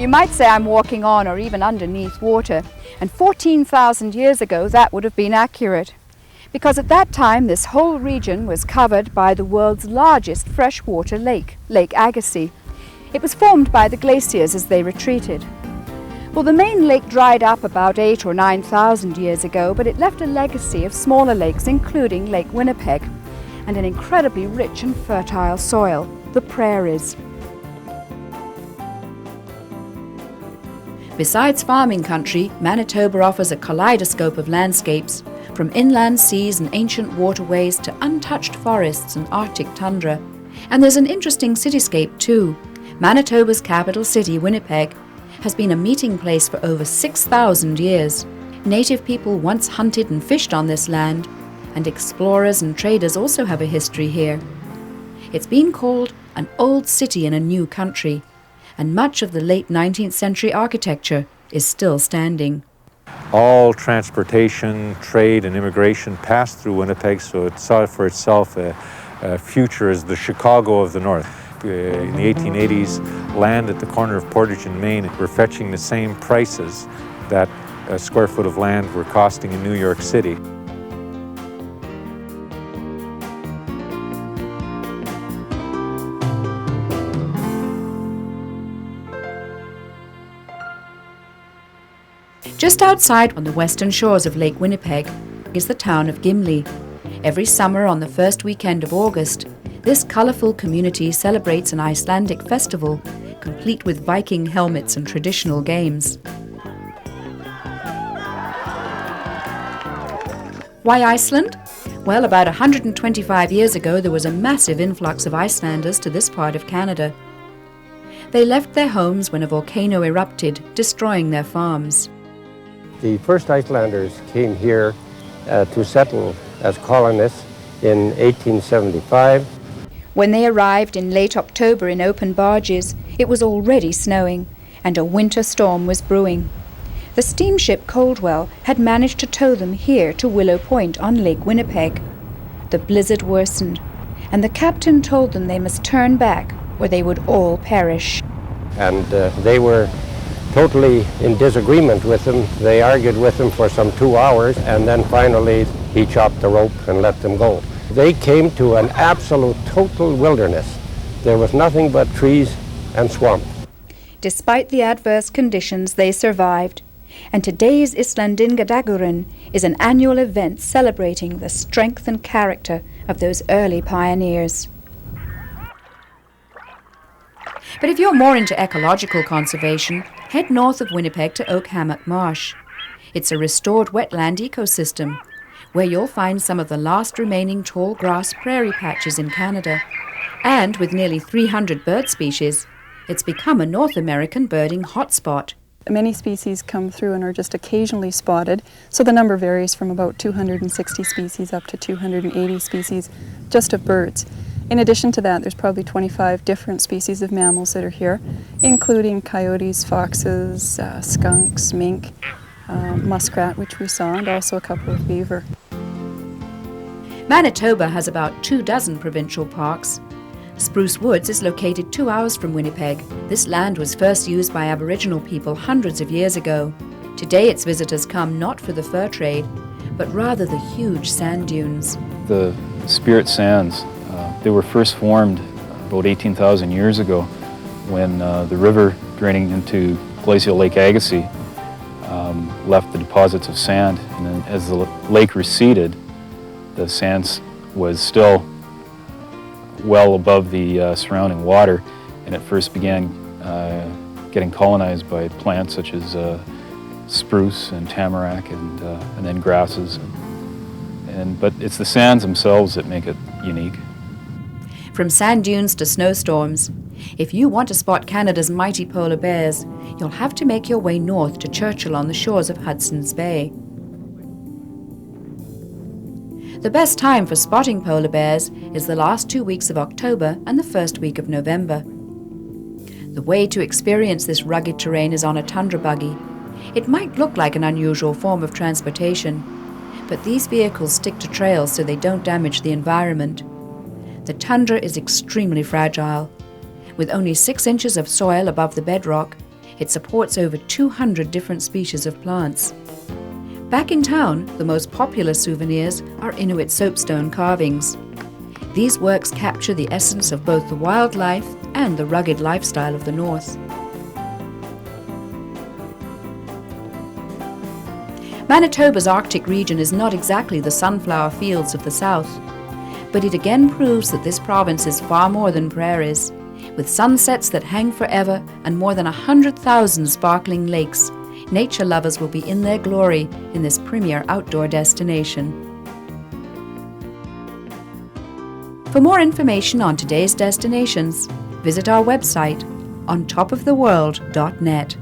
You might say I'm walking on or even underneath water, and 14,000 years ago that would have been accurate. Because at that time this whole region was covered by the world's largest freshwater lake, Lake Agassiz. It was formed by the glaciers as they retreated. Well, the main lake dried up about 8,000 or 9,000 years ago, but it left a legacy of smaller lakes, including Lake Winnipeg, and an incredibly rich and fertile soil, the prairies. Besides farming country, Manitoba offers a kaleidoscope of landscapes, from inland seas and ancient waterways to untouched forests and Arctic tundra. And there's an interesting cityscape too. Manitoba's capital city, Winnipeg, has been a meeting place for over 6,000 years. Native people once hunted and fished on this land, and explorers and traders also have a history here. It's been called an old city in a new country, and much of the late 19th century architecture is still standing. All transportation, trade and immigration passed through Winnipeg, so it saw for itself a future as the Chicago of the North. In the 1880s, land at the corner of Portage and Main were fetching the same prices that a square foot of land were costing in New York City. Just outside on the western shores of Lake Winnipeg is the town of Gimli. Every summer on the first weekend of August, this colourful community celebrates an Icelandic festival, complete with Viking helmets and traditional games. Why Iceland? Well, about 125 years ago there was a massive influx of Icelanders to this part of Canada. They left their homes when a volcano erupted, destroying their farms. The first Icelanders came here to settle as colonists in 1875. When they arrived in late October in open barges, it was already snowing, and a winter storm was brewing. The steamship Coldwell had managed to tow them here to Willow Point on Lake Winnipeg. The blizzard worsened, and the captain told them they must turn back or they would all perish. And they were totally in disagreement with him. They argued with him for some 2 hours, and then finally he chopped the rope and let them go. They came to an absolute total wilderness. There was nothing but trees and swamp. Despite the adverse conditions, they survived. And today's Íslendingadagurinn is an annual event celebrating the strength and character of those early pioneers. But if you're more into ecological conservation, head north of Winnipeg to Oak Hammock Marsh. It's a restored wetland ecosystem, where you'll find some of the last remaining tall grass prairie patches in Canada. And with nearly 300 bird species, it's become a North American birding hotspot. Many species come through and are just occasionally spotted, so the number varies from about 260 species up to 280 species just of birds. In addition to that, there's probably 25 different species of mammals that are here, including coyotes, foxes, skunks, mink, muskrat, which we saw, and also a couple of beaver. Manitoba has about 24 provincial parks. Spruce Woods is located 2 hours from Winnipeg. This land was first used by Aboriginal people hundreds of years ago. Today its visitors come not for the fur trade, but rather the huge sand dunes. The Spirit Sands, they were first formed about 18,000 years ago when the river draining into glacial Lake Agassiz left the deposits of sand, and then as the lake receded, the sands was still well above the surrounding water, and it first began getting colonized by plants such as spruce and tamarack and then grasses. But it's the sands themselves that make it unique. From sand dunes to snowstorms, if you want to spot Canada's mighty polar bears, you'll have to make your way north to Churchill on the shores of Hudson's Bay. The best time for spotting polar bears is the last 2 weeks of October and the first week of November. The way to experience this rugged terrain is on a tundra buggy. It might look like an unusual form of transportation, but these vehicles stick to trails so they don't damage the environment. The tundra is extremely fragile. With only 6 inches of soil above the bedrock, It supports over 200 different species of plants. Back in town, the most popular souvenirs are Inuit soapstone carvings. These works capture the essence of both the wildlife and the rugged lifestyle of the North. Manitoba's Arctic region is not exactly the sunflower fields of the South, but it again proves that this province is far more than prairies. With sunsets that hang forever and more than 100,000 sparkling lakes, nature lovers will be in their glory in this premier outdoor destination. For more information on today's destinations, visit our website on topoftheworld.net.